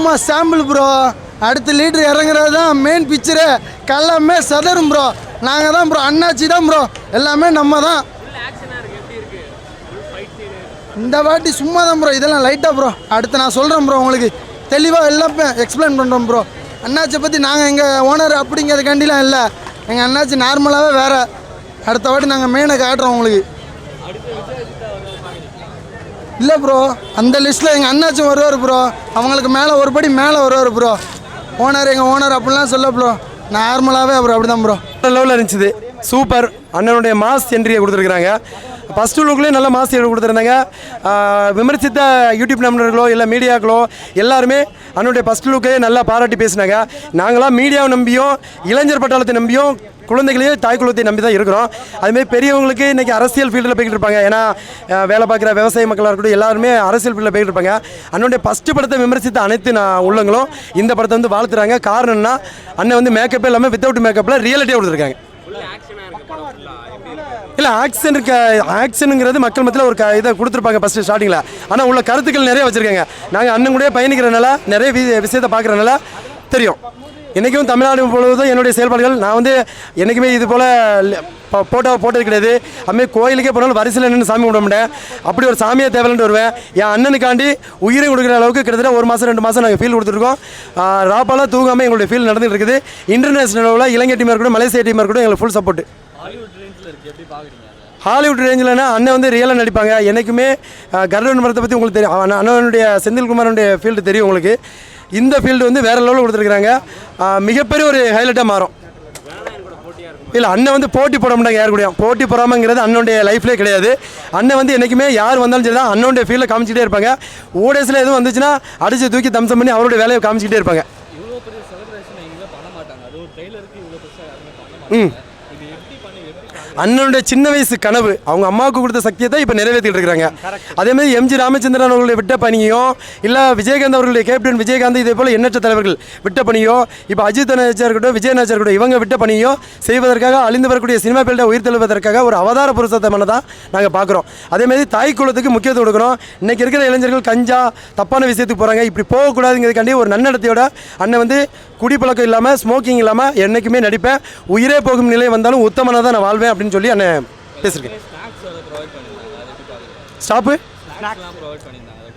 சும்மா sample bro. அடுத்த leader இறங்குறது தான் மெயின் பிக்சரு. எல்லாமே சதரும் ப்ரோ. நாங்கள் தான் ப்ரோ, அண்ணாச்சி தான் ப்ரோ, எல்லாமே நம்ம தான். இந்த வாட்டி சும்மா தான் ப்ரோ, இதெல்லாம் லைட்டாக ப்ரோ. அடுத்து நான் சொல்கிறேன் ப்ரோ, உங்களுக்கு தெளிவாக எல்லாமே எக்ஸ்பிளைன் பண்ணுறோம் ப்ரோ. அண்ணாச்சியை பற்றி நாங்கள் எங்கள் ஓனர் அப்படிங்கிறதுக்காண்டிலாம் இல்லை. எங்கள் அண்ணாச்சி நார்மலாகவே வேறு. அடுத்த வாட்டி நாங்கள் மெயினை காட்டுறோம் உங்களுக்கு. இல்லை ப்ரோ, அந்த லிஸ்ட்டில் எங்கள் அண்ணாச்சி வருவார் ப்ரோ. அவங்களுக்கு மேலே ஒரு படி மேலே வருவார் ப்ரோ. ஓனர் எங்கள் ஓனர் அப்படிலாம் சொல்ல ப்ரோ, நார்மலாகவே அப்புறம் அப்படி தான் ப்ரோ. லெவலில் இருந்துச்சு. சூப்பர். அண்ணனுடைய மாஸ் என்ட்ரியை கொடுத்துருக்குறாங்க. ஃபஸ்ட்டு லுக்லேயும் நல்ல மாஸ் என்ட்ரி கொடுத்துருந்தாங்க. விமர்சித்த யூடியூப் நண்பர்களோ இல்லை மீடியாக்களோ எல்லாருமே அண்ணனுடைய ஃபஸ்ட் லுக்கே நல்லா பாராட்டி பேசினாங்க. நாங்களாம் மீடியாவை நம்பியும் இளைஞர் பட்டாளத்தை நம்பியும் குழந்தைகளையும் தாய் குலத்தை நம்பி தான் இருக்கிறோம். அதுமாதிரி பெரியவங்களுக்கு இன்றைக்கி அரசியல் ஃபீல்டில் போய்கிட்டு இருப்பாங்க. ஏன்னா வேலை பார்க்குற விவசாய மக்களாக இருக்கட்டும் எல்லாருமே அரசியல் ஃபீல்டில் போய்கிட்டு இருப்பாங்க. அண்ணனுடைய ஃபஸ்ட்டு படத்தை விமர்சித்த அனைத்து உள்ளங்களும் இந்த படத்தை வந்து வாழ்த்துறாங்க. காரணம்னா அண்ணன் வந்து மேக்கப்பே இல்லாமல் வித்தவுட் மேக்கப்பில் ரியாலிட்டியாக கொடுத்துருக்காங்க. இல்லை ஆக்ஷனுங்கிறது மக்கள் மத்தியில் ஒரு இதை கொடுத்துருப்பாங்க ஃபஸ்ட்டு ஸ்டார்டிங்கில். ஆனால் உள்ள கருத்துக்கள் நிறைய வச்சுருக்காங்க. நாங்கள் அண்ணன் கூட பயணிக்கிறனால நிறைய விஷயத்தை பார்க்குறதுனால தெரியும். இன்றைக்கும் தமிழ்நாடு முழுவதும் என்னுடைய செயல்பாடுகள் நான் வந்து என்றைக்குமே இது போல் போட்டது கிடையாது. அதுமாதிரி கோயிலுக்கே போனாலும் வரிசையில் நின்று சாமி கும்பிட மாட்டேன். அப்படி ஒரு சாமியை தேவையில்லைன்னு வருவேன். என் அண்ணனுக்காண்டி உயிரை கொடுக்குற அளவுக்கு கிட்டத்தட்ட 1 மாதம் 2 மாதம் நாங்கள் ஃபீல் கொடுத்துருக்கோம். ராப்பாலாம் தூங்காமல் எங்களுடைய ஃபீல் நடந்துகிட்டு இருக்குது. இன்டர்நேஷனல் லெவலில் இலங்கை டீமாக இருக்கட்டும் மலேசியா டீமாக இருக்கட்டும் எங்களுக்கு ஃபுல் சப்போர்ட். ஹாலிவுட் ரேஞ்சில்னா அண்ணன் வந்து ரியலாக நடிப்பாங்க. என்றைக்குமே கருடன் மரத்தை பற்றி உங்களுக்கு தெரியும். அண்ணனுடைய செந்தில்குமாரனுடைய ஃபீல்டு தெரியும் உங்களுக்கு. இந்த ஃபீல்டு வந்து வேறு லெவலில் கொடுத்துருக்குறாங்க. மிகப்பெரிய ஒரு ஹைலைட்டாக மாறும். இல்லை அண்ணன் வந்து போட்டி போட மாட்டாங்க யார் கூடயும். போட்டி போடாமங்கிறது அண்ணனுடைய லைஃப்லேயே கிடையாது. அண்ணன் வந்து என்றைக்குமே யார் வந்தாலும் சரி தான் அண்ணனுடைய ஃபீல்டில் காமிச்சிக்கிட்டே இருப்பாங்க. ஓடேஸில் எதுவும் வந்துச்சுன்னா அடித்து தூக்கி தம்சம் பண்ணி அவருடைய வேலையை காமிச்சிக்கிட்டே இருப்பாங்க. அண்ணனுடைய சின்ன வயசு கனவு அவங்க அம்மாவுக்கு கொடுத்த சக்தியை தான் இப்போ நிறைவேற்றிட்டு இருக்கிறாங்க. அதேமாதிரி எம்ஜி ராமச்சந்திரன் அவர்களுடைய விட்ட பணியோ இல்லை விஜயகாந்த் அவர்களுடைய கேப்டன் விஜயகாந்த் இதே போல் எண்ணற்ற தலைவர்கள் விட்ட பணியோ இப்போ அஜித் நாச்சா இருக்கட்டும் விஜய் நாச்சா இருக்கட்டும் இவங்க விட்ட பணியோ செய்வதற்காக அழிந்து வரக்கூடிய சினிமா ஃபீல்டை உயிர் தெழுவதற்காக ஒரு அவதார புருஷத்தமான தான் நாங்கள் பார்க்குறோம். அதேமாதிரி தாய் குலத்துக்கு முக்கியத்துவம் கொடுக்குறோம். இன்றைக்கி இருக்கிற இளைஞர்கள் கஞ்சா தப்பான விஷயத்துக்கு போகிறாங்க. இப்படி போகக்கூடாதுங்கிறதுக்காண்டி ஒரு நன்னடத்தையோட அண்ணன் வந்து குடிப்பழக்கம் இல்லாமல் ஸ்மோக்கிங் இல்லாமல் என்றைக்குமே நடிப்பேன். உயிரே போகும் நிலை வந்தாலும் உத்தமனாக தான் நான் வாழ்வேன் அப்படின்னு சொல்லி அண்ணன் பேசியிருக்கேன். ஸ்டாப்பு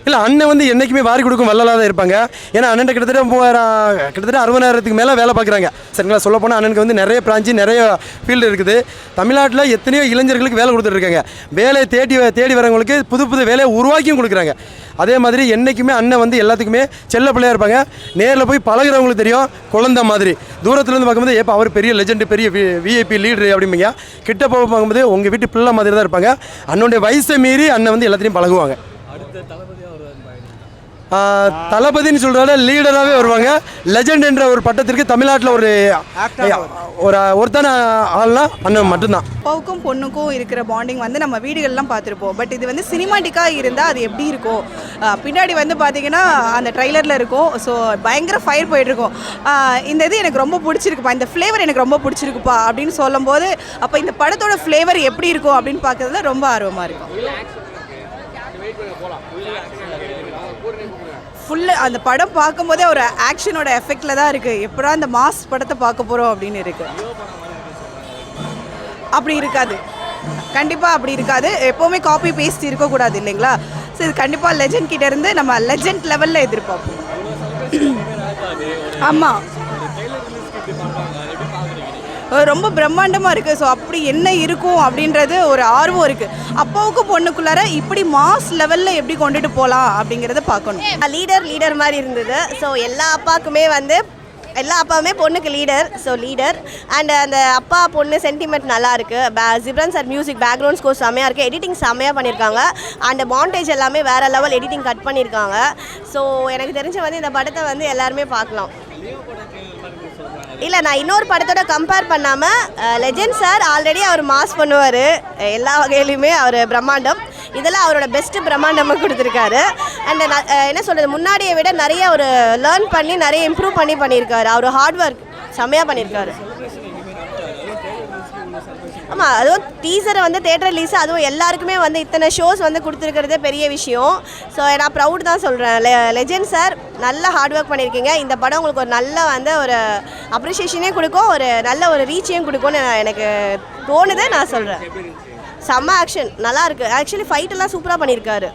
இல்லை அண்ணன் வந்து என்றைக்குமே வாரி கொடுக்கும் வல்லலாக தான் இருப்பாங்க. ஏன்னா அண்ணன் கிட்டத்தட்ட 60,000க்கு மேலே வேலை பார்க்குறாங்க. சரிங்களா, சொல்ல போனால் அண்ணனுக்கு வந்து நிறைய பிரான்ச்சு நிறைய ஃபீல்டு இருக்குது. தமிழ்நாட்டில் எத்தனையோ இளைஞர்களுக்கு வேலை கொடுத்துட்ருக்காங்க. வேலையை தேடி வரவங்களுக்கு புது வேலையை உருவாக்கியும் கொடுக்குறாங்க. அதே மாதிரி என்றைக்குமே அண்ணன் வந்து எல்லாத்துக்குமே செல்ல பிள்ளையாக இருப்பாங்க. நேரில் போய் பழகிறவங்களுக்கு தெரியும் குழந்தை மாதிரி. தூரத்துலேருந்து பார்க்கும்போது எப்போ அவர் பெரிய லெஜெண்டு பெரிய விஐபி லீடரு அப்படிம்பீங்க. கிட்ட போக பார்க்கும்போது உங்கள் வீட்டு பிள்ளை மாதிரி தான் இருப்பாங்க. அண்ணனுடைய வயசை மீறி அண்ணன் வந்து எல்லாத்தையும் பழகுவாங்க. தளபதினு சொல்கிறத லீடராகவே வருவாங்க. லெஜெண்ட் என்ற ஒரு பட்டத்திற்கு தமிழ்நாட்டில் ஒருத்தான ஆள்னா அண்ணன் மட்டும்தான். அப்பாவுக்கும் பொண்ணுக்கும் இருக்கிற பாண்டிங் வந்து நம்ம வீடுகள்லாம் பார்த்துருப்போம். பட் இது வந்து சினிமாட்டிக்காக இருந்தால் அது எப்படி இருக்கும்? பின்னாடி வந்து பார்த்தீங்கன்னா அந்த ட்ரைலரில் இருக்கும். ஸோ பயங்கர ஃபயர் போயிட்டுருக்கும். இந்த இது எனக்கு ரொம்ப பிடிச்சிருக்குப்பா, இந்த ஃப்ளேவர் எனக்கு ரொம்ப பிடிச்சிருக்குப்பா அப்படின்னு சொல்லும்போது அப்போ இந்த படத்தோட ஃப்ளேவர் எப்படி இருக்கும் அப்படின்னு பார்க்குறதுல ரொம்ப ஆர்வமாக இருக்கும். ஃபுல்லு அந்த படம் பார்க்கும்போதே ஒரு ஆக்ஷனோட எஃபெக்டில் தான் இருக்குது. எப்படா இந்த மாஸ் படத்தை பார்க்க போகிறோம் அப்படின்னு இருக்குது. அப்படி இருக்காது, கண்டிப்பாக அப்படி இருக்காது. எப்போவுமே காப்பி பேஸ்ட் இருக்கக்கூடாது இல்லைங்களா? ஸோ இது கண்டிப்பாக லெஜெண்ட் கிட்டேருந்து நம்ம லெஜெண்ட் லெவலில் எதிர்பார்ப்போம். ஆமாம், ரொம்ப பிரம்மாண்டமாக இருக்குது. ஸோ அப்படி என்ன இருக்கும் அப்படின்றது ஒரு ஆர்வம் இருக்குது. அப்பாவுக்கும் பொண்ணுக்குள்ளார இப்படி மாஸ் லெவலில் எப்படி கொண்டுட்டு போகலாம் அப்படிங்கிறத பார்க்கணும். லீடர் மாதிரி இருந்தது. ஸோ எல்லா அப்பாவுமே பொண்ணுக்கு லீடர். ஸோ லீடர் அண்ட் அந்த அப்பா பொண்ணு சென்டிமெண்ட் நல்லா இருக்குது. Ghibran sir music background score செம்மையாக இருக்குது. எடிட்டிங் செம்மையாக பண்ணியிருக்காங்க. அண்ட் மாண்டேஜ் எல்லாமே வேறு லெவல் எடிட்டிங் கட் பண்ணியிருக்காங்க. ஸோ எனக்கு தெரிஞ்ச வந்து இந்த படத்தை வந்து எல்லாருமே பார்க்கலாம். இல்லை, நான் இன்னொரு படத்தோட கம்பேர் பண்ணாமல் லெஜெண்ட் சார் ஆல்ரெடி அவர் மாஸ் பண்ணுவார். எல்லா வகையிலையுமே அவர் பிரம்மாண்டம். இதெல்லாம் அவரோட பெஸ்ட்டு பிரம்மாண்டமாக கொடுத்துருக்காரு. அண்ட் என்ன சொல்கிறது, முன்னாடியை விட நிறைய ஒரு லேர்ன் பண்ணி நிறைய இம்ப்ரூவ் பண்ணியிருக்காரு. அவர் ஹார்ட் ஒர்க் செம்மையாக பண்ணியிருக்காரு. ஆமாம், அதுவும் டீசரை வந்து தேட்டர் ரிலீஸ், அதுவும் எல்லாருக்குமே வந்து இத்தனை ஷோஸ் வந்து கொடுத்துருக்கிறதே பெரிய விஷயம். ஸோ நான் ப்ரௌட் தான் சொல்கிறேன். லெஜெண்ட் சார் நல்லா ஹார்ட் ஒர்க் பண்ணியிருக்கீங்க. இந்த படம் உங்களுக்கு ஒரு நல்ல வந்து ஒரு அப்ரிஷியேஷனே கொடுக்கும், ஒரு நல்ல ஒரு ரீச்சையும் கொடுக்கும்னு எனக்கு தோணுது. நான் சொல்கிறேன், செம்ம ஆக்ஷன் நல்லா இருக்குது. ஆக்சுவலி ஃபைட்டெல்லாம் சூப்பராக பண்ணியிருக்காரு.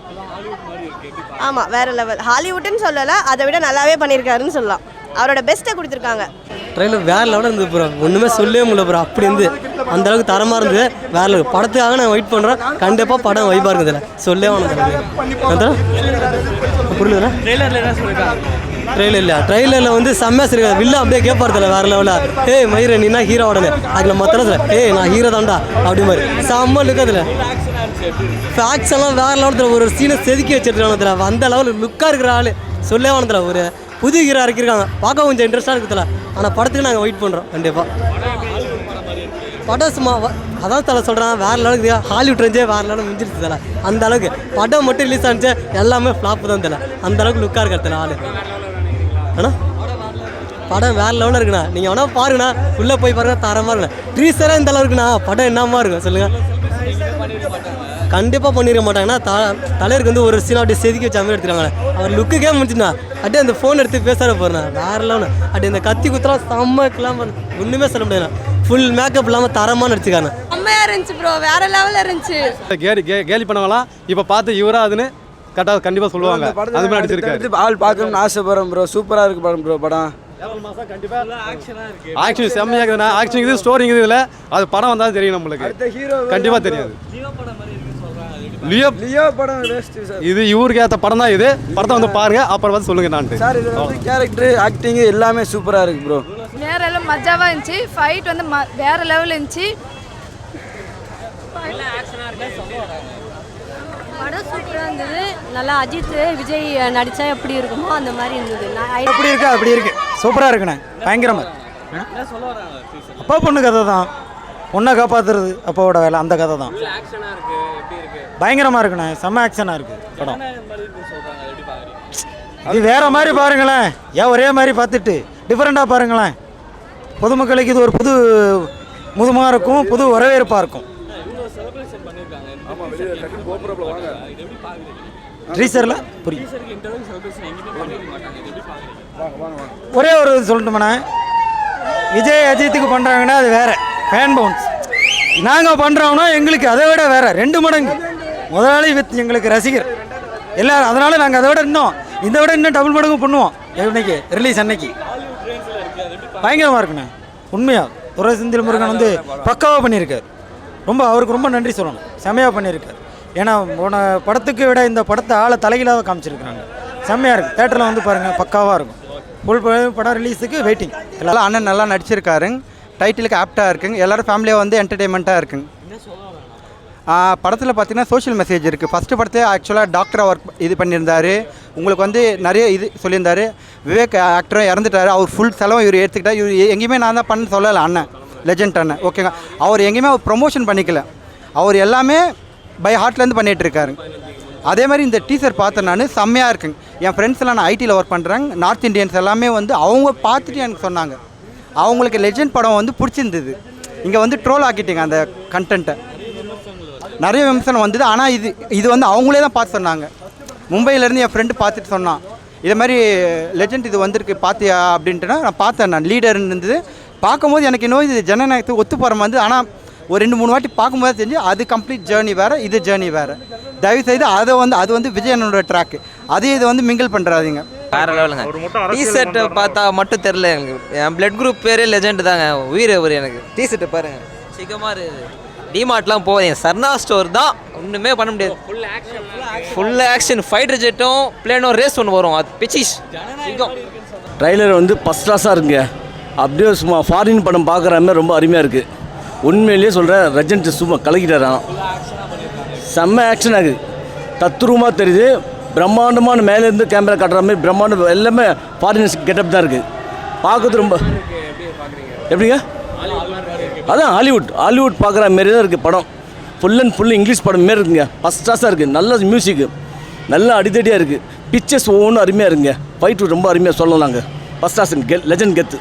ஆமாம், வேறு லெவல். ஹாலிவுட்டுன்னு சொல்லலை, அதை விட நல்லாவே பண்ணியிருக்காருன்னு சொல்லலாம். அவரோட பெஸ்ட்டை கொடுத்துருக்காங்க. ட்ரெயிலர் வேறு லெவலில் இருந்தது ப்ரோ, ஒன்றுமே சொல்லவே முடியல ப்ரோ. அப்படி இருந்து அந்தளவுக்கு தரமாக இருந்தது. வேறு லெவல். படத்துக்காக நான் வெயிட் பண்ணுறேன். கண்டிப்பாக படம் வைப்பாக இருக்குதுல்ல, சொல்லவே வேணும். புரியல ட்ரெயிலரில் என்ன சொல்லியிருக்காங்க? ட்ரெயிலர் இல்லையா? ட்ரெயிலரில் வந்து செம்மையாக சொல்லியிருக்காங்க. வில்ல அப்படியே கேட்பார்த்தில்ல வேறு லெவலில். ஏய் மயிர நீனா ஹீரோ உடனே அதில் மொத்தம் சொல்ல, ஏய் நான் ஹீரோ தான்டா அப்படி மாதிரி செம்ம லுக்கதில். ஃபேக்ஸ் எல்லாம் வேறு லெவலத்தில் ஒரு சீனை செதுக்கி வச்சுருக்காங்க. அந்த லெவலில் லுக்காக இருக்கிற ஆள் சொல்லவே வேணதில்ல. ஒரு புது ஹீரோ இறக்கிருக்காங்க, பார்க்க கொஞ்சம் இன்ட்ரெஸ்ட்டாக இருக்குதுல்ல. ஆனால் படத்துக்கு நாங்கள் வெயிட் பண்ணுறோம் கண்டிப்பாக. படம் சும்மா அதான் தலை சொல்கிறேன், வேறு லெவலுக்கு ஹாலிவுட் ரேஞ்சே வேறு லெவலில் முடிஞ்சிருச்சு தலை. அந்த அளவுக்கு படம் மட்டும் ரிலீஸ் ஆனிச்சு, எல்லாமே ஃப்ளாப்பு தான் தலை. அந்த அளவுக்கு லுக்காக இருக்கிறதுல ஆள். ஆனால் படம் வேறு லெவலில் இருக்குண்ணா. நீங்கள் வேணால் பாருங்கண்ணா, உள்ளே போய் பாருங்க, தரமாக இருக்குண்ணா. ட்ரீசராக இந்த அளவுக்குண்ணா, படம் என்னமா இருக்கும் சொல்லுங்கள். கண்டிப்பாக பண்ணிட மாட்டாங்கன்னா தலைவருக்கு வந்து ஒரு சீன் அப்படியே செதுக்கி வச்ச மாதிரி எடுத்துருவாங்க. அவர் லுக்குக்கே முடிச்சுண்ணா, அப்படியே அந்த ஃபோன் எடுத்து பேசுகிற போகிறேன் வேறு லெவலு. அப்படியே இந்த கத்தி குத்துலாம் செம்மக்கலாம் ஒன்றுமே சொல்ல முடியாது. ஃபுல் மேக்கப் இல்லாமல் தரமாக நடிச்சுக்காங்க. செம்மையாக இருந்துச்சு ப்ரோ, வேறு லெவலில் இருந்துச்சு. கேலி பண்ணவங்களாம் இப்போ பார்த்து இவராதுன்னு கரெக்டாக கண்டிப்பாக சொல்லுவாங்க. அது மாதிரி நடிச்சிருக்காரு. ஆள் பார்க்கணும்னு ஆசைப்படுறேன் ப்ரோ. சூப்பராக இருக்கு படம் ப்ரோ. படம் ஆக்ஷன் செம்மையாக இருக்குதுண்ணா. ஆக்ஷன் இருக்குது, ஸ்டோரி இருக்குது. இதில் அது படம் வந்தாலும் தெரியும் நம்மளுக்கு, கண்டிப்பாக தெரியாது. லியோ படம் இது இவருக்கு ஏற்ற படம் தான். இது படத்தை வந்து பாருங்க, அப்புறம் வந்து சொல்லுங்க. நான் சார் இது வந்து கேரக்டர் ஆக்டிங் எல்லாமே சூப்பராக இருக்கு ப்ரோ. வேற எல்லாம் மஜாவாக இருந்துச்சு. ஃபைட் வந்து வேற லெவலில் இருந்துச்சு. படம் சூப்பராக இருந்தது. நல்லா அஜித் விஜய் நடித்தா எப்படி இருக்குமோ அந்த மாதிரி இருந்தது. எப்படி இருக்கா அப்படி இருக்கு, சூப்பராக இருக்குண்ணே, பயங்கரமாக. அப்பா பொண்ணு கதை தான், பொண்ணை காப்பாற்றுறது அப்பாவோட வேலை, அந்த கதை தான். பயங்கரமாக இருக்குண்ணே, செம்ம ஆக்ஷனாக இருக்குது படம். அது வேறு மாதிரி பாருங்களேன், ஏன் ஒரே மாதிரி பார்த்துட்டு டிஃப்ரெண்ட்டாக பாருங்களேன். பொதுமக்களுக்கு இது ஒரு புது முதுமாக இருக்கும், புது வரவேற்பாக இருக்கும். ட்ரீசரில் புரியும். ஒரே ஒரு இது சொல்லட்டுமாண்ணே, விஜய் அஜித்துக்கு பண்ணுறாங்கன்னா அது வேறு ஃபேன் பவுன்ஸ். நாங்கள் பண்ணுறோம்னா எங்களுக்கு அதை விட வேறு 2 மடங்கு முதலாளி வித் எங்களுக்கு ரசிகர் எல்லோரும். அதனால் நாங்கள் அதை விட இன்னும் இதை விட இன்னும் டபுள் மடங்கு பண்ணுவோம். இன்னைக்கு ரிலீஸ் அன்னைக்கு பயங்கரமாக இருக்குண்ணே. உண்மையாக துரை செந்தில் முருகன் வந்து பக்காவாக பண்ணியிருக்கார். அவருக்கு ரொம்ப நன்றி சொல்லணும், செம்மையாக பண்ணியிருக்கார். ஏன்னா போன படத்துக்கு விட இந்த படத்தை ஆளை தலைகீழாக காமிச்சிருக்கிறாங்க. செம்மையாக இருக்குது. தேட்டரில் வந்து பாருங்கள், பக்காவாக இருக்கும். ஃபுல் படம் ரிலீஸுக்கு வெயிட்டிங். எல்லாம் அண்ணன் நல்லா நடிச்சிருக்காருங்க, டைட்டிலுக்கு ஆப்டாக இருக்குங்க, எல்லோரும் ஃபேமிலியாக வந்து என்டர்டெயின்மெண்ட்டாக இருக்குங்க. படத்தில் பார்த்தீங்கன்னா சோஷியல் மெசேஜ் இருக்குது. ஃபஸ்ட்டு படத்தை ஆக்சுவலாக டாக்டராக ஒர்க் இது பண்ணியிருந்தார். உங்களுக்கு வந்து நிறைய இது சொல்லியிருந்தார். விவேக் ஆக்டரும் இறந்துட்டார். அவர் ஃபுல் செலவும் இவர் எடுத்துக்கிட்டார். இவர் எங்கேயுமே நான் தான் பண்ண சொல்லலை, அண்ணன் லெஜெண்ட் அண்ணன் ஓகேங்க. அவர் எங்கேயுமே அவர் ப்ரொமோஷன் பண்ணிக்கல, அவர் எல்லாமே பை ஹார்ட்லேருந்து பண்ணிகிட்டு இருக்காரு. அதே மாதிரி இந்த டீசர் பார்த்தேன் நான், செம்மையாக இருக்குங்க. என் ஃப்ரெண்ட்ஸ் எல்லாம் நான் ஐடியில் ஒர்க் பண்ணுறாங்க, நார்த் இந்தியன்ஸ் எல்லாமே வந்து அவங்க பார்த்துட்டு எனக்கு சொன்னாங்க அவங்களுக்கு லெஜெண்ட் படம் வந்து பிடிச்சிருந்தது. இங்கே வந்து ட்ரோல் ஆக்கிட்டீங்க அந்த கண்டென்ட்டை, நிறைய விமர்சனம் வந்தது. ஆனால் இது வந்து அவங்களே தான் பார்த்து சொன்னாங்க. மும்பையிலேருந்து என் ஃப்ரெண்டு பார்த்துட்டு சொன்னான், இது மாதிரி லெஜெண்ட் இது வந்திருக்கு பார்த்தியா அப்படின்ட்டுனா நான் பார்த்தேன். நான் லீடர்னு இருந்தது பார்க்கும்போது எனக்கு இன்னும் இது ஜனநாயகத்துக்கு ஒத்து போகிற மாதிரி. ஆனால் ஒரு 2-3 வாட்டி பார்க்கும்போது தெரிஞ்சு அது கம்ப்ளீட் ஜேர்னி வேறு, இது ஜேர்னி வேறு. தயவுசெய்து அதை வந்து அது வந்து விஜயனோட ட்ராக்கு, அதே இது வந்து மிங்கிள் பண்ணுறாதீங்க. வேறு லெவலுங்க. டிஷர்ட்டை பார்த்தா மட்டும் தெரில எனக்கு. என் பிளட் குரூப் பேரே லெஜெண்ட் தாங்க, உயிர் அவர் எனக்கு. டிஷர்ட்டை பாருங்கள், சிக்கமாக இருக்குது. டிமார்ட்லாம் போவேன், சர்ணா ஸ்டோர் தான், ஒன்றுமே பண்ண முடியாது. ஃபுல் ஆக்ஷன் ஃபைட்டர் ஜெட்டும் பிளேனும் ரேஸ் ஒன்று வரும், அது பிச்சிஷ் சிங்கம். ட்ரைலர் வந்து ஃபஸ்ட் கிளாஸாக இருக்குங்க. அப்படியே சும்மா ஃபாரின் படம் பார்க்குற மாதிரி ரொம்ப அருமையாக இருக்குது. உண்மையிலேயே சொல்கிறேன், லெஜெண்ட் சும்மா கலக்கிட்டாரான். செம்ம ஆக்ஷன் ஆகுது, தத்ரூபமாக தெரியுது. பிரம்மாண்டமான மேலேருந்து கேமரா காட்டுற மாதிரி பிரம்மாண்டம் எல்லாமே ஃபாரினர்ஸ் கெட்டப் தான் இருக்குது. பார்க்குறது ரொம்ப எப்படிங்க, அதான் ஹாலிவுட் பார்க்குற மாரி தான் இருக்குது படம். ஃபுல் அண்ட் ஃபுல் இங்கிலீஷ் படம் மாரி இருக்குங்க. ஃபஸ்ட் கிளாஸாக இருக்குது, நல்ல மியூசிக்கு, நல்ல அடித்தடியாக இருக்குது. பிக்சர்ஸ் ஒவ்வொன்றும் அருமையாக இருக்குங்க. ஃபைட்டு ரொம்ப அருமையாக சொல்லலாம். நாங்கள் ஃபஸ்ட் கிளாஸ் லெஜெண்ட் கெத்து.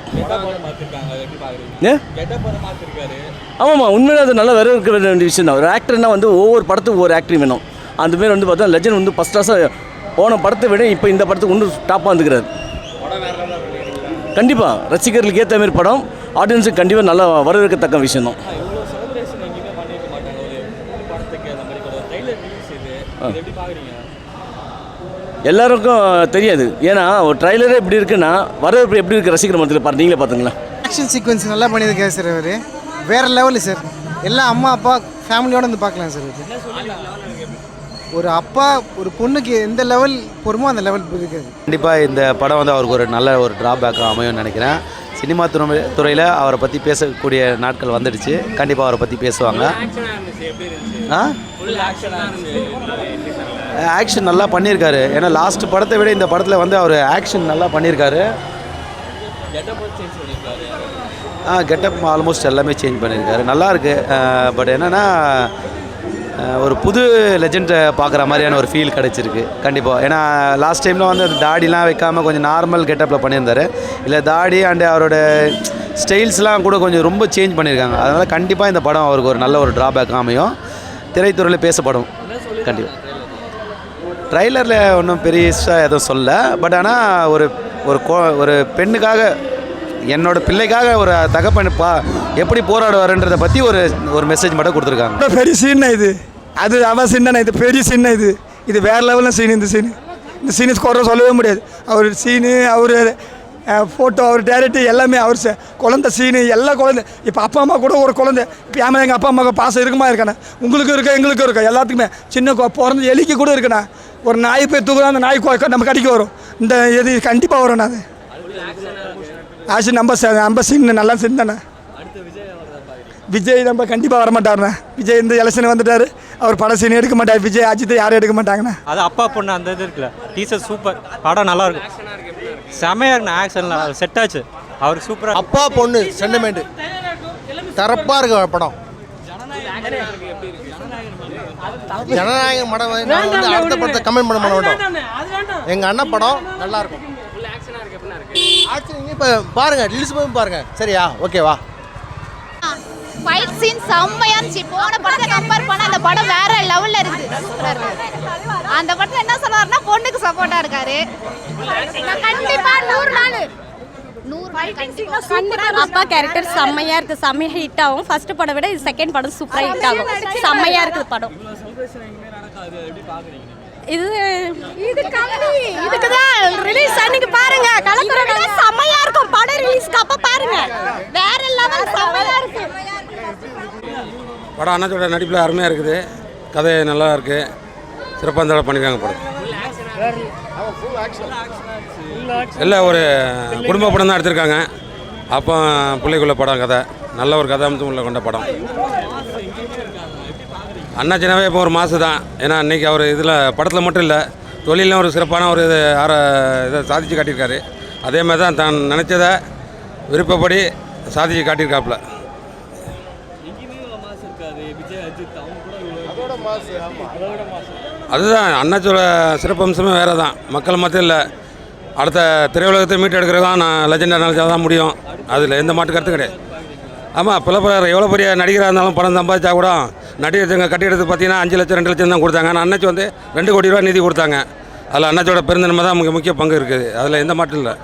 ஆமாம்மா உண்மையிலே அது நல்லா வரவேற்க வேண்டிய விஷயம் தான். ஒரு ஆக்டர்னா வந்து ஒவ்வொரு படத்துக்கு ஒவ்வொரு ஆக்டர் வேணும். அந்தமாரி வந்து பார்த்தா லெஜண்ட் வந்து ஃபஸ்ட் கிளாஸாக போன படத்தை விட இப்போ இந்த படத்துக்கு இன்னும் டாப்பாக வந்துக்கிறாரு. கண்டிப்பாக ரசிகர்களுக்கு ஏற்ற மாதிரி படம், ஆடியன்ஸுக்கு கண்டிப்பாக நல்லா வரவேற்கத்தக்க விஷயம் தான். எல்லாருக்கும் தெரியாது. ஏன்னா ஒரு ட்ரைலரே இப்படி இருக்குன்னா வரவேற்பு எப்படி இருக்குது ரசிகர் மத்தியில் பாரு, நீங்களே பார்த்துங்களேன். ஆக்ஷன் சீக்வன்ஸ் நல்லா பண்ணியிருக்காரு சார். அவர் வேறு லெவலு சார். எல்லாம் அம்மா அப்பா ஃபேமிலியோடு வந்து பார்க்கலாம் சார். இது ஒரு அப்பா ஒரு பொண்ணுக்கு எந்த லெவல் பொறுமோ அந்த லெவல் இருக்காது. கண்டிப்பாக இந்த படம் வந்து அவருக்கு ஒரு நல்ல ஒரு ட்ராபேக்காக அமையும்னு நினைக்கிறேன். சினிமா துறையில் அவரை பற்றி பேசக்கூடிய நாட்கள் வந்துடுச்சு. கண்டிப்பாக அவரை பற்றி பேசுவாங்க. ஆக்ஷன் நல்லா பண்ணியிருக்காரு. ஏன்னா லாஸ்ட் படத்தை விட இந்த படத்தில் வந்து அவர் ஆக்ஷன் நல்லா பண்ணியிருக்காரு. கெட்டப் ஆல்மோஸ்ட் எல்லாமே சேஞ்ச் பண்ணியிருக்காரு. நல்லாயிருக்கு. பட் என்னென்னா ஒரு புது லெஜெண்டை பார்க்குற மாதிரியான ஒரு ஃபீல் கிடச்சிருக்கு கண்டிப்பாக. ஏன்னா லாஸ்ட் டைமில் வந்து அந்த தாடிலாம் வைக்காமல் கொஞ்சம் நார்மல் கெட்டப்பில் பண்ணியிருந்தார். இல்லை தாடி அண்டு அவரோட ஸ்டைல்ஸ்லாம் கூட கொஞ்சம் ரொம்ப சேஞ்ச் பண்ணியிருக்காங்க. அதனால் கண்டிப்பாக இந்த படம் அவருக்கு ஒரு நல்ல ஒரு ட்ராபேக் அமையும். திரைத்துறையில் பேசப்படும் கண்டிப்பாக. ட்ரைலரில் ஒன்றும் பெருசாக எதுவும் சொல்ல. பட் ஆனால் ஒரு பெண்ணுக்காக, என்னோட பிள்ளைக்காக ஒரு தகப்பன் எப்படி போராடுவாருன்றதை பற்றி ஒரு மெசேஜ் மட்டும் கொடுத்துருக்காங்க. பெரிய சீன் இது. அது அவன் சீன் இது பெரிய சீன் இது வேறு லெவலில் சீன். இந்த சீனு குறை சொல்லவே முடியாது. அவர் சீனு, அவர் ஃபோட்டோ, அவர் டேரக்டர் எல்லாமே, அவர் குழந்தை சீனு எல்லா குழந்தை. இப்போ அப்பா அம்மா கூட ஒரு குழந்தை. இப்போ ஏமா எங்கள் அப்பா அம்மாவுக்கு பாசம் இருக்குமா இருக்காண்ணா? உங்களுக்கும் இருக்கா எங்களுக்கும் இருக்கா எல்லாத்துக்குமே. சின்ன பிறந்த எலிக்கு கூட இருக்குண்ணா. ஒரு நாய் போய் தூக்குறோம், அந்த நாய் நம்ம கடிக்க வரும். இந்த இது கண்டிப்பாக வரும்ண்ணா. அது ஆக்சுவலி நம்ம சீன் நல்லா சீன் தானே. விஜய் நம்ம கண்டிப்பாக வரமாட்டார்ண்ணா. விஜய் இந்த எலெக்ஷன் வந்துட்டார். அவர் படம் சீன் எடுக்க மாட்டார். விஜய் அஜித் யாரும் எடுக்க மாட்டாங்கண்ணா. அது அப்பா பொண்ணு அந்த இது இருக்குல்ல, டீசர் சூப்பர். படம் நல்லா இருக்கு, செமையாக இருக்குண்ணா. ஆக்ஷன்லாம் செட் ஆச்சு. அவர் சூப்பராக. அப்பா பொண்ணு சென்டிமெண்ட் தரப்பாக இருக்கு படம். ஜனநாயகம் படம் வந்து அடுத்த படத்தை கமெண்ட் பண்ண மாட்டோம். எங்கள் அண்ணன் படம் நல்லா இருக்கும். இப்போ பாருங்க, ரிலீஸ் பண்ணி பாருங்க. சரியா? ஓகேவா? ஃபைட் சீன் செம்மையா இருந்துச்சு. போன படத்தை கம்பேர் பண்ண அந்த படம் வேற லெவல்ல இருக்கு. அந்த படத்துல என்ன சொல்றாருன்னா பொண்ணுக்கு சப்போர்ட்டா இருக்காரு. கண்டிப்பா 100 நாள் அப்பா கேரக்டர் செம்மையா இருக்கு. செம்மையா ஹிட் ஆகும். ஃபர்ஸ்ட் படம் விட இது செகண்ட் படம் சூப்பரா ஹிட் ஆகும். செம்மையா இருக்குது படம். இதுக்கு தான் ரிலீஸ் அன்னைக்கு பாருங்க. கலக்குறத செம்மையா இருக்கும் படம். ரிலீஸ்க்கு அப்ப பாருங்க, வேற லெவல் செம்மையா இருக்கு படம். அண்ணாச்சோட நடிப்பில் அருமையாக இருக்குது. கதை நல்லா இருக்குது. சிறப்பாக இருந்தாலும் பண்ணியிருக்காங்க படம். இல்லை ஒரு குடும்ப படம் தான் எடுத்திருக்காங்க. அப்போ பிள்ளைக்குள்ள படம் கதை நல்ல ஒரு கதை அம்சம் உள்ள கொண்ட படம். அண்ணாச்சினாவே இப்போ ஒரு மாதம் தான். ஏன்னா இன்றைக்கி அவர் இதில் படத்தில் மட்டும் இல்லை, தொழிலும் ஒரு சிறப்பான ஒரு இதை சாதித்து காட்டியிருக்காரு. அதே மாதிரி தான் தான் நினச்சதை விருப்பப்படி சாதித்து காட்டியிருக்காப்புல. அதுதான் அண்ணாச்சோட சிறப்பம்சமே வேறு தான். மக்கள் மட்டும் இல்லை, அடுத்த திரையுலகத்தை மீட்டு எடுக்கிறது தான் நான் லெஜெண்டாக நினச்சா தான் முடியும். அதில் எந்த மாட்டு கருத்து கிடையாது. ஆமாம், எவ்வளோ பெரிய நடிகராக இருந்தாலும் படம் சம்பாதிச்சா கூட நடிகர் கட்டிடத்துக்கு பார்த்தீங்கன்னா 5 லட்சம் 2 லட்சம் தான் கொடுத்தாங்க. ஆனால் அண்ணாச்சி வந்து 2 கோடி ரூபா நிதி கொடுத்தாங்க. அதில் அண்ணாச்சியோட பெருந்தன்மை தான் முக்கிய பங்கு இருக்குது. அதில் எந்த மாட்டும் இல்லை.